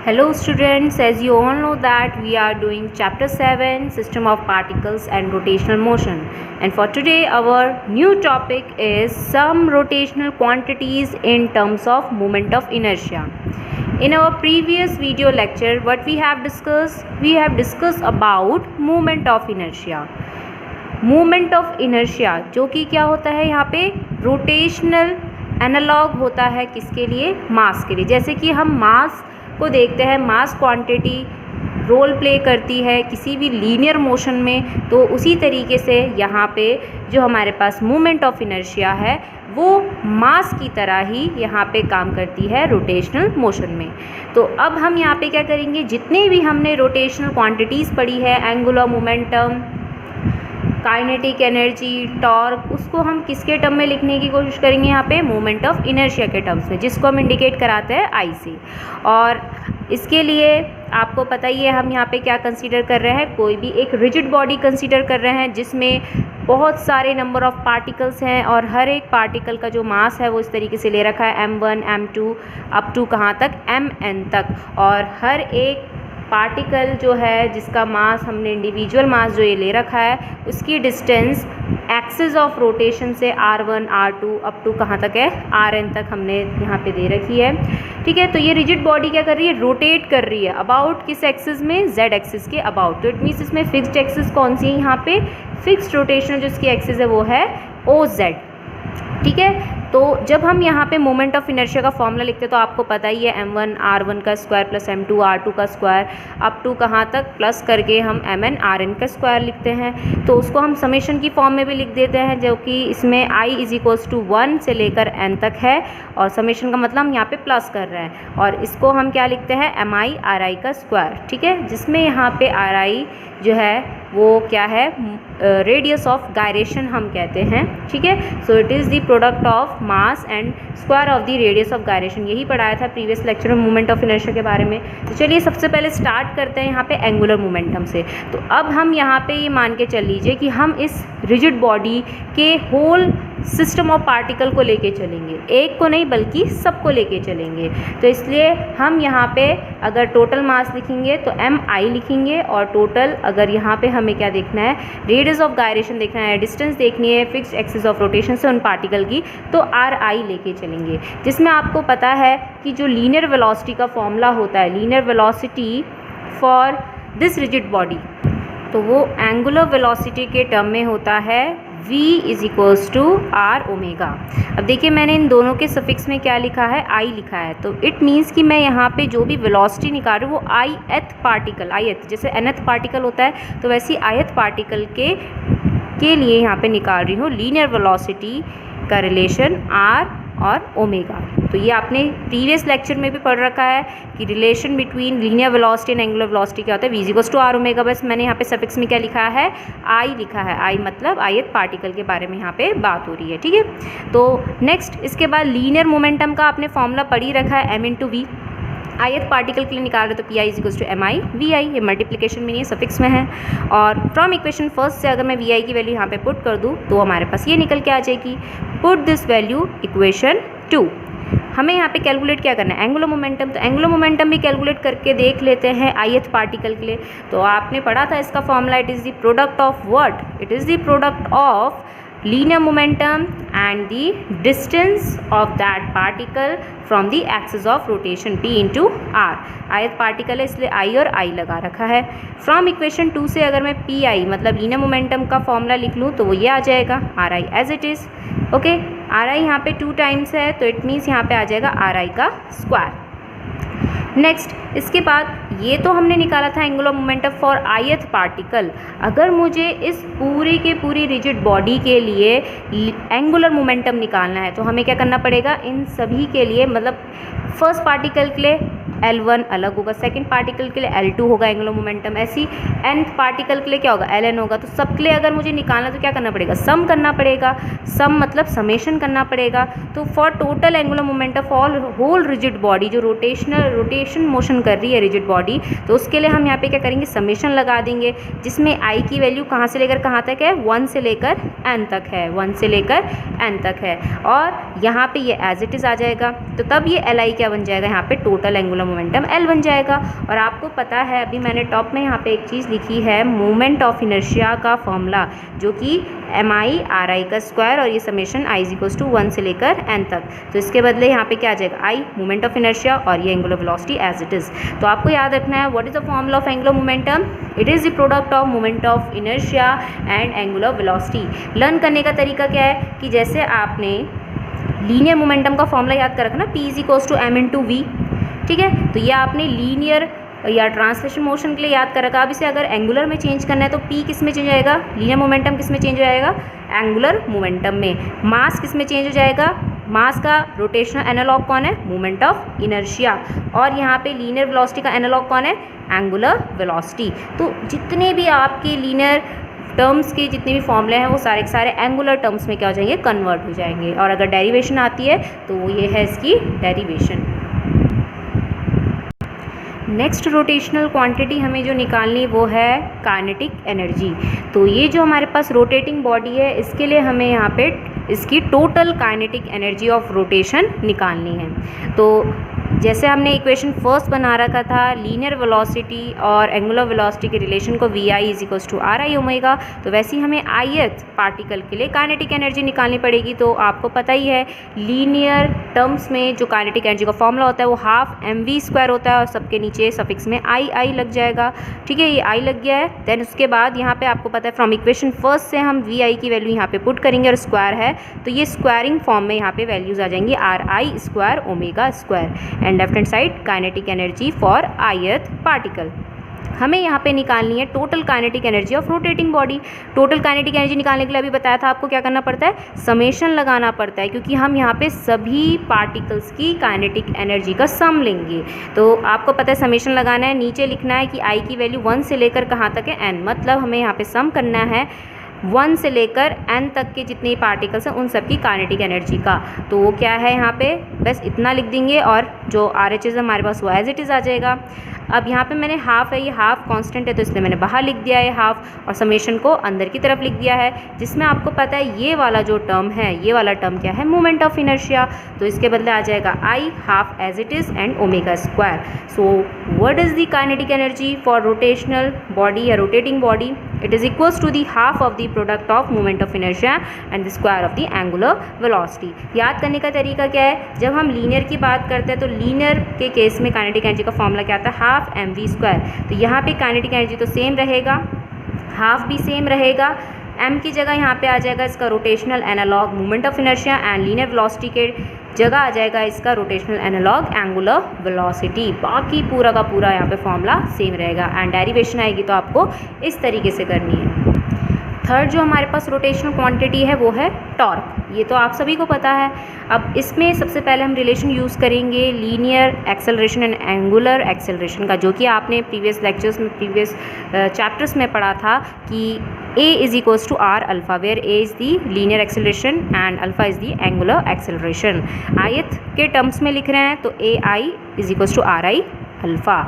Hello students, as you all know that we are doing chapter 7 system of particles and rotational motion, and for today our new topic is some rotational quantities in terms of moment of inertia. In our previous video lecture what we have discussed about moment of inertia. Moment of inertia जो कि क्या होता है यहाँ पे rotational analogue होता है किसके लिए, मास के लिए। जैसे कि हम मास को देखते हैं, मास क्वांटिटी रोल प्ले करती है किसी भी लीनियर मोशन में, तो उसी तरीके से यहाँ पे जो हमारे पास मोमेंट ऑफ इनर्शिया है वो मास की तरह ही यहाँ पे काम करती है रोटेशनल मोशन में। तो अब हम यहाँ पे क्या करेंगे, जितने भी हमने रोटेशनल क्वांटिटीज़ पढ़ी है, angular momentum, kinetic energy, torque, उसको हम किसके टर्म में लिखने की कोशिश करेंगे, यहाँ पे मोमेंट ऑफ इनर्शिया के टर्म्स में, जिसको हम इंडिकेट कराते हैं आई से। और इसके लिए आपको पता ही है हम यहाँ पे क्या कंसीडर कर रहे हैं, कोई भी एक रिजिड बॉडी कंसीडर कर रहे हैं जिसमें बहुत सारे नंबर ऑफ पार्टिकल्स हैं और हर एक पार्टिकल का जो मास है वो इस तरीके से ले रखा है m1 m2 अप टू कहाँ तक mn तक, और हर एक पार्टिकल जो है जिसका मास हमने इंडिविजुअल मास जो ये ले रखा है उसकी डिस्टेंस एक्सिस ऑफ रोटेशन से r1 r2 अप टू कहाँ तक है rn तक हमने यहाँ पे दे रखी है। ठीक है, तो ये रिजिड बॉडी क्या कर रही है, रोटेट कर रही है अबाउट किस एक्सिस में, z एक्सिस के अबाउट। तो इट मीन्स इसमें फिक्स्ड एक्सिस कौन सी है, यहाँ पे फिक्स्ड रोटेशन जो इसकी एक्सिस है वो है OZ। ठीक है, तो जब हम यहाँ पे मोमेंट ऑफ इनर्शिया का फॉर्मूला लिखते हैं तो आपको पता ही है m1 r1 का स्क्वायर प्लस m2 r2 का स्क्वायर अप टू कहाँ तक प्लस करके हम mn rn का स्क्वायर लिखते हैं। तो उसको हम समेशन की फॉर्म में भी लिख देते हैं, जो कि इसमें i इज इक्वल्स टू 1 से लेकर n तक है, और समेशन का मतलब हम यहाँ पे प्लस कर रहे हैं, और इसको हम क्या लिखते हैं mi ri का स्क्वायर। ठीक है, जिसमें यहाँ पे ri जो है वो क्या है, रेडियस ऑफ गायरेशन हम कहते हैं। ठीक है, so it is the product of mass and square of the radius of gyration, यही पढ़ाया था प्रीवियस लेक्चर में मोमेंट ऑफ इनर्शिया के बारे में। तो चलिए सबसे पहले स्टार्ट करते हैं यहाँ पे एंगुलर मोमेंटम से। तो अब हम यहाँ पे ये मान के चल लीजिए कि हम इस रिजिड बॉडी के होल सिस्टम ऑफ पार्टिकल को लेके चलेंगे, एक को नहीं बल्कि सबको लेके चलेंगे। तो इसलिए हम यहाँ पे अगर टोटल मास लिखेंगे तो mi लिखेंगे, और टोटल अगर यहाँ पे हमें क्या देखना है, रेडियस ऑफ गायरेशन देखना है, डिस्टेंस देखनी है फिक्स्ड एक्सिस ऑफ रोटेशन से उन पार्टिकल की, तो ri लेके चलेंगे। जिसमें आपको पता है कि जो लीनियर वेलोसिटी का फॉर्मूला होता है, linear velocity for this rigid body, तो वो एंगुलर वेलोसिटी के टर्म में होता है v is equals to r omega. अब देखिए मैंने इन दोनों के सफिक्स में क्या लिखा है, i लिखा है, तो इट मीन्स कि मैं यहाँ पे जो भी वेलोसिटी निकाल रही हूँ वो ith पार्टिकल, ith जैसे nth पार्टिकल होता है तो वैसे ith पार्टिकल के लिए यहाँ पे निकाल रही हूँ लीनियर वेलोसिटी का रिलेशन r और ओमेगा। तो ये आपने प्रीवियस लेक्चर में भी पढ़ रखा है कि relation between linear velocity and angular velocity क्या होता है, v is equals to r omega. बस मैंने यहाँ पे सफिक्स में क्या लिखा है, i लिखा है, i मतलब ith पार्टिकल के बारे में यहाँ पे बात हो रही है। ठीक है, तो नेक्स्ट इसके बाद लीनियर मोमेंटम का आपने फॉर्मूला पढ़ ही रखा है, m into v. ith particle के लिए निकाल रहे तो P I is equals to M I V I, ये मल्टीप्लिकेशन में नहीं है सफिक्स में है। और फ्रॉम इक्वेशन फर्स्ट से अगर मैं वी आई की वैल्यू यहाँ पे पुट कर दूँ तो हमारे पास ये निकल के आ जाएगी, पुट दिस वैल्यू इक्वेशन 2। हमें यहाँ पे कैलकुलेट क्या करना है, एंगुलर मोमेंटम। तो एंगुलर मोमेंटम भी कैलकुलेट करके देख लेते हैं ith पार्टिकल के लिए। तो आपने पढ़ा था इसका formula, it is the product of what, it is the product of linear momentum and the distance of that particle from the axis of rotation p into r। ith particle है इसलिए i और i लगा रखा है। From equation 2 से अगर मैं pi मतलब लीनियर मोमेंटम का फॉर्मूला लिख लूँ तो वो ये आ जाएगा ri as it is. Okay, ri यहाँ पे 2 टाइम्स है तो इट मीन्स यहाँ पे आ जाएगा ri का स्क्वायर। नेक्स्ट इसके बाद ये तो हमने निकाला था angular momentum for ith particle. अगर मुझे इस पूरी के पूरी रिजिड बॉडी के लिए एंगुलर मोमेंटम निकालना है तो हमें क्या करना पड़ेगा, इन सभी के लिए मतलब फर्स्ट पार्टिकल के लिए L1 अलग होगा, सेकंड पार्टिकल के लिए L2 होगा एंगुलर मोमेंटम, ऐसी nth पार्टिकल के लिए क्या होगा, Ln होगा। तो सबके लिए अगर मुझे निकालना तो क्या करना पड़ेगा, सम करना पड़ेगा, सम मतलब समेशन करना पड़ेगा। तो for total angular momentum for whole rigid body, जो रोटेशन मोशन कर रही है रिजिड बॉडी, तो उसके लिए हम यहाँ पे क्या करेंगे, समेशन लगा देंगे, जिसमें i की वैल्यू कहाँ से लेकर कहाँ तक है, 1 से लेकर n तक है, 1 से लेकर n तक है, और यहाँ पे ये एज इट इज़ आ जाएगा। तो तब ये Li क्या बन जाएगा, यहाँ पे टोटल एंगुलर मोमेंटम L बन जाएगा। और आपको पता है अभी मैंने टॉप में यहाँ पे एक चीज़ लिखी है, मोमेंट ऑफ इनर्शिया का फॉर्मूला, जो कि mi/ri का स्क्वायर और ये समेशन i = 1 से लेकर n तक। तो इसके बदले यहाँ पे क्या आ जाएगा, i मोमेंट ऑफ इनर्शिया और ये angular velocity as it is. तो आपको याद रखना है what is the formula of angular momentum, it is the product of moment of inertia and angular velocity. Learn करने का तरीका क्या है कि जैसे आपने लीनियर मोमेंटम का फॉर्मूला याद कर रखना, p = m/v, ठीक है। तो ये आपने लीनियर या ट्रांसलेशन मोशन के लिए याद कर रखा। अब इसे अगर एंगुलर में चेंज करना है तो p किस में चेंज हो जाएगा, लीनियर मोमेंटम किस में चेंज हो जाएगा, एंगुलर मोमेंटम में। मास किस में चेंज हो जाएगा, मास का रोटेशनल एनालॉग कौन है, मोमेंट ऑफ इनर्शिया। और यहाँ पे लीनियर वेलोसिटी का एनालॉग कौन है, एंगुलर वेलोसिटी। तो जितने भी आपके लीनियर टर्म्स के जितने भी फॉर्मूले हैं वो सारे के सारे एंगुलर टर्म्स में क्या हो जाएंगे, कन्वर्ट हो जाएंगे। और अगर डेरिवेशन आती है तो वो ये है इसकी डेरिवेशन। नेक्स्ट रोटेशनल क्वांटिटी हमें जो निकालनी वो है काइनेटिक एनर्जी। तो ये जो हमारे पास रोटेटिंग बॉडी है इसके लिए हमें यहाँ पे इसकी total kinetic energy of rotation निकालनी है। तो जैसे हमने इक्वेशन फर्स्ट बना रखा था लीनियर वेलोसिटी और एंगुलर वेलोसिटी के रिलेशन को vi = ri ओमेगा, तो वैसे ही हमें ith पार्टिकल के लिए काइनेटिक एनर्जी निकालनी पड़ेगी। तो आपको पता ही है लीनियर टर्म्स में जो काइनेटिक एनर्जी का फॉर्मूला होता है वो हाफ mv² होता है और सबके नीचे सफिक्स में i लग जाएगा, ठीक है। ये i लग गया है। देन उसके बाद यहाँ पे आपको पता है फ्रॉम इक्वेशन फर्स्ट से हम vi की वैल्यू यहाँ पे पुट करेंगे और स्क्वायर है तो ये स्क्वायरिंग फॉर्म में यहाँ पे वैल्यूज आ जाएंगी ri² omega. And left hand side kinetic energy for ith particle. हमें यहाँ पे निकालनी है total kinetic energy of rotating body. Total kinetic energy निकालने के लिए अभी बताया था आपको क्या करना पड़ता है, समेशन लगाना पड़ता है, क्योंकि हम यहाँ पे सभी पार्टिकल्स की काइनेटिक एनर्जी का सम लेंगे। तो आपको पता है समेशन लगाना है, नीचे लिखना है कि i की वैल्यू 1 से लेकर कहाँ तक है, n, मतलब हमें यहाँ पे सम करना है 1 से लेकर n तक के जितने पार्टिकल्स हैं उन सब की काइनेटिक एनर्जी का। तो वो क्या है यहाँ पे, बस इतना लिख देंगे और जो RHS है हमारे पास वो एज इट इज़ आ जाएगा। अब यहाँ पे मैंने हाफ है, ये हाफ कांस्टेंट है तो इसलिए मैंने बाहर लिख दिया है हाफ, और समेशन को अंदर की तरफ लिख दिया है, जिसमें आपको पता है ये वाला जो टर्म है, ये वाला टर्म क्या है, मोमेंट ऑफ इनर्शिया। तो इसके बदले आ जाएगा i half as it is and omega. So what is the kinetic energy for rotational body या rotating body, it is equals to the half of the product of moment of inertia and the square of the angular velocity. याद करने का तरीका क्या है, जब हम linear की बात करते हैं तो लीनियर के केस में काइनेटिक एनर्जी का फॉर्मूला क्या आता है, हाफ mv²। तो यहाँ पे काइनेटिक एनर्जी तो सेम रहेगा, हाफ भी सेम रहेगा, m की जगह यहाँ पे आ जाएगा इसका rotational analog moment of inertia and linear velocity के जगह आ जाएगा इसका रोटेशनल एनालॉग एंगुलर वेलोसिटी। बाकी पूरा का पूरा यहाँ पे फॉर्मूला सेम रहेगा एंड डेरिवेशन आएगी तो आपको इस तरीके से करनी है। थर्ड जो हमारे पास रोटेशनल क्वांटिटी है वो है टॉर्क। ये तो आप सभी को पता है। अब इसमें सबसे पहले हम रिलेशन यूज़ करेंगे linear acceleration and angular acceleration का, जो कि आपने प्रीवियस लेक्चर्स में प्रीवियस चैप्टर्स में पढ़ा था कि a = r alpha, where a is the linear acceleration and alpha is the angular acceleration. ith के टर्म्स में लिख रहे हैं तो ai = ri alpha.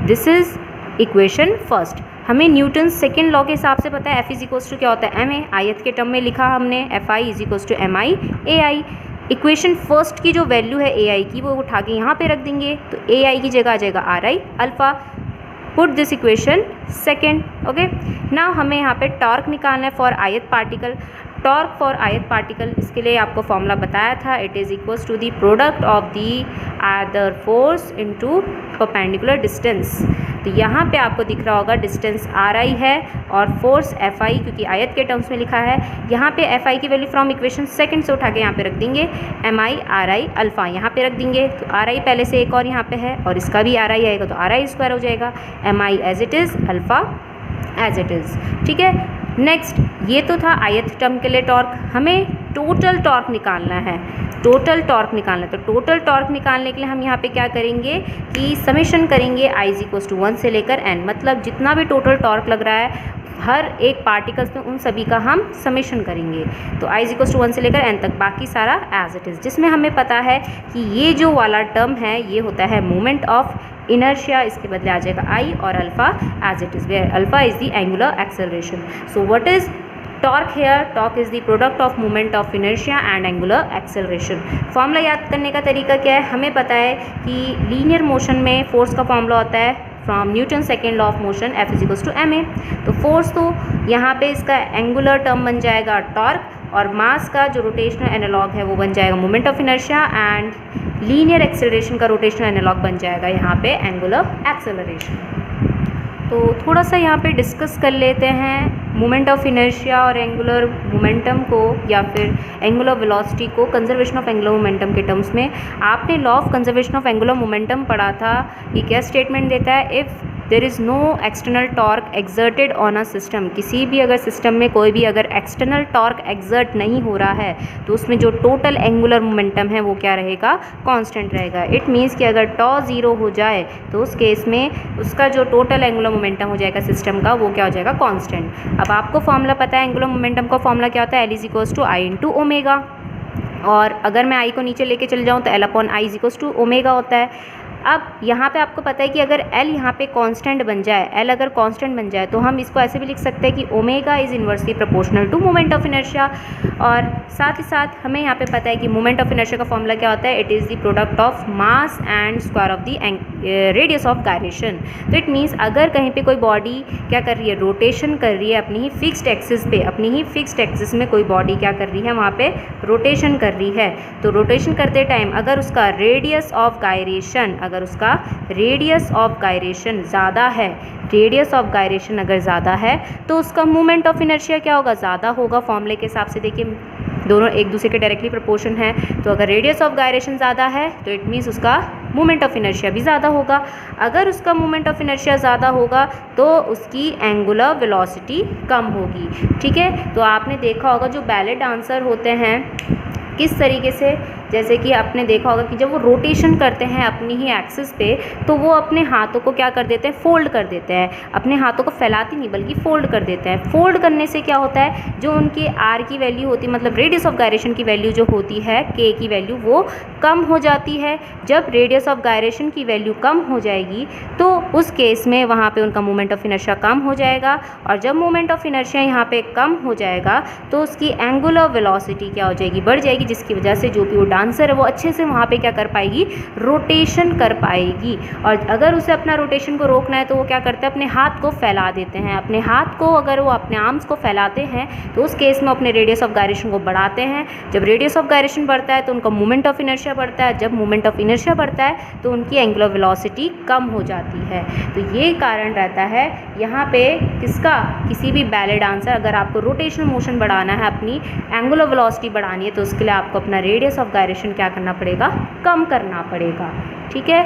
This is equation first. हमें न्यूटन सेकेंड लॉ के हिसाब से पता है F = क्या होता है, ma। ith के टर्म में लिखा हमने Fi = mi ai। Equation first की जो वैल्यू है ai की वो उठा के यहाँ पे रख देंगे तो ai की जगह आ जाएगा ri alpha. Put this equation second, okay. Now हमें यहाँ पे टॉर्क निकालना है for ith particle. Torque for ith particle, इसके लिए आपको फॉर्मूला बताया था, it is equals to the product of the other force into perpendicular distance. तो यहाँ पे आपको दिख रहा होगा डिस्टेंस ri है और फोर्स Fi, क्योंकि ith के टर्म्स में लिखा है। यहाँ पे Fi की वैल्यू फ्रॉम इक्वेशन सेकंड से उठा के यहाँ पे रख देंगे mi ri अल्फ़ा, यहाँ पे रख देंगे तो ri पहले से एक और यहाँ पे है और इसका भी ri आएगा तो ri² हो जाएगा, mi as it is alpha as it is, ठीक है। नेक्स्ट, ये तो था ith टर्म के लिए टॉर्क। हमें टोटल टॉर्क निकालना है, टोटल टॉर्क निकालना है। तो टोटल टॉर्क निकालने के लिए हम यहाँ पे क्या करेंगे कि समेशन करेंगे i = 1 से लेकर n, मतलब जितना भी टोटल टॉर्क लग रहा है हर एक पार्टिकल्स में उन सभी का हम समेशन करेंगे। तो i = 1 से लेकर n तक, बाकी सारा एज इट इज़, जिसमें हमें पता है कि ये जो वाला टर्म है ये होता है मोमेंट ऑफ इनर्शिया, इसके बदले आ जाएगा i और alpha as it is, where alpha is the angular acceleration. So what is torque here, torque is the product of moment of inertia and angular acceleration. Formula याद करने का तरीका क्या है, हमें पता है कि लीनियर मोशन में फोर्स का फॉर्मूला होता है from Newton second law of motion F=ma। तो फोर्स तो यहाँ पे इसका एंगुलर टर्म बन जाएगा टॉर्क, और मास का जो रोटेशनल एनालॉग है वो बन जाएगा moment of inertia, and linear acceleration का रोटेशनल एनालॉग बन जाएगा यहाँ पे एंगुलर एक्सेलरेशन। तो थोड़ा सा यहाँ पे डिस्कस कर लेते हैं मोमेंट ऑफ इनर्शिया और एंगुलर मोमेंटम को, या फिर एंगुलर वेलोसिटी को कंजर्वेशन ऑफ एंगुलर मोमेंटम के टर्म्स में। आपने law of conservation of angular momentum पढ़ा था। ये क्या स्टेटमेंट देता है, if there is no external torque exerted on a system, किसी भी अगर सिस्टम में कोई भी अगर एक्सटर्नल टॉर्क एक्सर्ट नहीं हो रहा है तो उसमें जो टोटल एंगुलर मोमेंटम है वो क्या रहेगा, कांस्टेंट रहेगा। इट मीन्स कि अगर टॉ ज़ीरो हो जाए तो उस केस में उसका जो टोटल एंगुलर मोमेंटम हो जाएगा सिस्टम का वो क्या हो जाएगा, कांस्टेंट। अब आपको फॉर्मूला पता है एंगुलर मोमेंटम का फॉर्मूला क्या होता है, L=I/ओमेगा, और अगर मैं आई को नीचे लेके चल जाऊँ तो L/I=ओमेगा होता है। अब यहाँ पे आपको पता है कि अगर L यहाँ पे कांस्टेंट बन जाए, L अगर कांस्टेंट बन जाए तो हम इसको ऐसे भी लिख सकते हैं कि omega is inversely proportional to moment of inertia. और साथ ही साथ हमें यहाँ पे पता है कि मोमेंट ऑफ इनर्शिया का फॉर्मूला क्या होता है, it is the product of mass and square of the radius of gyration. तो इट मीन्स अगर कहीं पे कोई बॉडी क्या कर रही है, रोटेशन कर रही है अपनी ही फिक्स्ड एक्सिस पे, अपनी ही फिक्स्ड एक्सिस में कोई बॉडी क्या कर रही है, वहाँ पे रोटेशन कर रही है। तो रोटेशन करते टाइम अगर उसका रेडियस ऑफ गायरेशन, अगर उसका रेडियस ऑफ गायरेशन ज़्यादा है, रेडियस ऑफ गायरेशन अगर ज़्यादा है तो उसका मोमेंट ऑफ इनर्शिया क्या होगा, ज़्यादा होगा। फॉर्मूले के हिसाब से देखिए दोनों एक दूसरे के डायरेक्टली प्रोपोर्शन है, तो अगर रेडियस ऑफ गायरेशन ज़्यादा है तो इट मीन्स उसका मोमेंट ऑफ इनर्शिया भी ज़्यादा होगा। अगर उसका मोमेंट ऑफ इनर्शिया ज़्यादा होगा तो उसकी एंगुलर वेलोसिटी कम होगी। ठीक है, तो आपने देखा होगा जो बैले डांसर होते हैं किस तरीके से, जैसे कि आपने देखा होगा कि जब वो रोटेशन करते हैं अपनी ही एक्सिस पे तो वो अपने हाथों को क्या कर देते हैं, फोल्ड कर देते हैं। अपने हाथों को फैलाते नहीं बल्कि फोल्ड कर देते हैं। फोल्ड करने से क्या होता है, जो उनकी आर की वैल्यू होती है, मतलब रेडियस ऑफ गायरेशन की वैल्यू जो होती है के की वैल्यू, वो कम हो जाती है। जब रेडियस ऑफ गायरेशन की वैल्यू कम हो जाएगी तो उस केस में वहाँ पे उनका मोमेंट ऑफ इनर्शिया कम हो जाएगा, और जब मोमेंट ऑफ इनर्शिया यहाँ पे कम हो जाएगा तो उसकी एंगुलर वेलोसिटी क्या हो जाएगी, बढ़ जाएगी, जिसकी वजह से जो भी वो डांसर है वो अच्छे से वहाँ पे क्या कर पाएगी, रोटेशन कर पाएगी। और अगर उसे अपना रोटेशन को रोकना है तो वो क्या करते हैं, अपने हाथ को फैला देते हैं। अपने हाथ को अगर वो अपने आर्म्स को फैलाते हैं तो उस केस में अपने रेडियस ऑफ गायरेशन को बढ़ाते हैं। जब रेडियस ऑफ गायरेशन बढ़ता है तो उनका मोमेंट ऑफ इनर्शिया बढ़ता है। जब मोमेंट ऑफ इनर्शिया बढ़ता है तो उनकी एंगुलर वेलोसिटी कम हो जाती है। तो ये कारण रहता है यहाँ पे किसका, किसी भी बैले डांसर, अगर आपको रोटेशनल मोशन बढ़ाना है, अपनी एंगुलर वेलोसिटी बढ़ानी है, तो उसके लिए आपको अपना रेडियस ऑफ गायरेशन क्या करना पड़ेगा, कम करना पड़ेगा। ठीक है,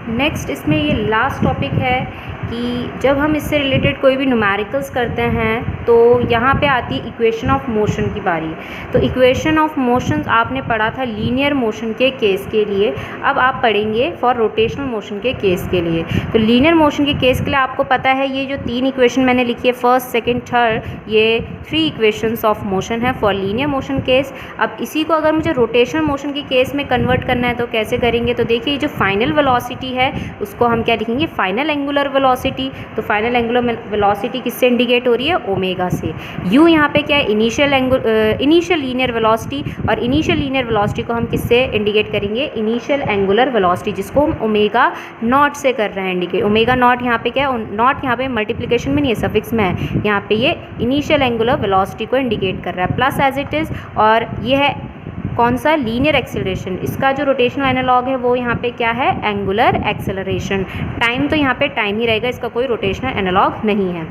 नेक्स्ट इसमें ये लास्ट टॉपिक है कि जब हम इससे रिलेटेड कोई भी न्यूमेरिकल्स करते हैं तो यहाँ पे आती है इक्वेशन ऑफ मोशन की बारी। तो इक्वेशन ऑफ मोशन आपने पढ़ा था लीनियर मोशन के केस के लिए, अब आप पढ़ेंगे फॉर रोटेशनल मोशन के केस के लिए। तो लीनियर मोशन के केस के लिए आपको पता है ये जो 3 इक्वेशन मैंने लिखी है, फर्स्ट सेकेंड थर्ड, ये 3 इक्वेशंस ऑफ मोशन है फॉर लीनियर मोशन केस। अब इसी को अगर मुझे रोटेशनल मोशन के केस में कन्वर्ट करना है तो कैसे करेंगे, तो देखिए जो फाइनल वेलोसिटी है उसको हम क्या लिखेंगे, फाइनल एंगुलर वेलोसिटी। तो फाइनल एंगुलर वेलोसिटी किससे इंडिकेट हो रही है, ओमेगा से। यू यहाँ पे क्या है, इनिशियल लीनियर वेलोसिटी, और इनिशियल लीनियर वेलोसिटी को हम किससे इंडिकेट करेंगे, इनिशियल एंगुलर वेलोसिटी, जिसको हम ओमेगा नॉट से कर रहे हैं इंडिकेट। ओमेगा नॉट यहाँ पे क्या है, नॉट यहाँ पे मल्टीप्लिकेशन में नहीं है, सफिक्स में है। यहाँ पे ये इनिशियल एंगुलर वेलोसिटी को इंडिकेट कर रहा है, प्लस एज इट इज़। और ये है कौन सा, लीनियर एक्सेलरेशन। इसका जो रोटेशनल एनालॉग है वो यहाँ पे क्या है, एंगुलर एक्सेलरेशन। टाइम तो यहाँ पे टाइम ही रहेगा, इसका कोई रोटेशनल एनालॉग नहीं है।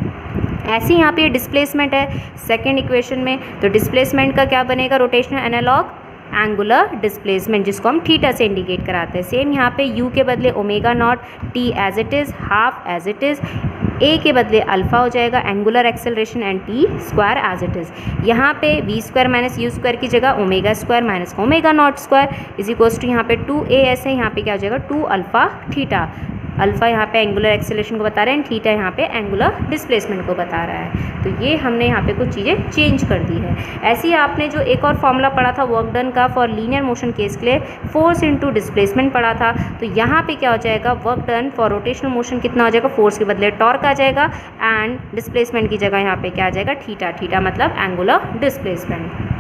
ऐसे यहाँ पे डिस्प्लेसमेंट है सेकेंड इक्वेशन में, तो डिस्प्लेसमेंट का क्या बनेगा, रोटेशनल एनालॉग एंगुलर डिस्प्लेसमेंट, जिसको हम थीटा से इंडिकेट कराते हैं। सेम यहाँ पे u के बदले omega naught, t as it is, half as it is, a के बदले अल्फ़ा हो जाएगा angular acceleration, and t square as it is. यहाँ पे v square minus u square की जगह omega square minus omega naught square is equals to यहाँ पे 2a ऐसे, यहाँ पे क्या हो जाएगा 2 अल्फ़ा थीटा। अल्फ़ा यहाँ पे एंगुलर एक्सेलरेशन को बता रहे हैं, थीटा यहाँ पे एंगुलर डिस्प्लेसमेंट को बता रहा है। तो ये हमने यहाँ पे कुछ चीज़ें चेंज कर दी है। ऐसे ही आपने जो एक और फॉर्मूला पढ़ा था वर्क डन का फॉर लीनियर मोशन केस के लिए, फोर्स इंटू डिस्प्लेसमेंट पढ़ा था। तो यहाँ पे क्या हो जाएगा, work done for rotational motion कितना हो जाएगा, फोर्स के बदले टॉर्क आ जाएगा, एंड डिस्प्लेसमेंट की जगह यहाँ पे क्या आ जाएगा, थीटा। थीटा मतलब एंगुलर डिस्प्लेसमेंट।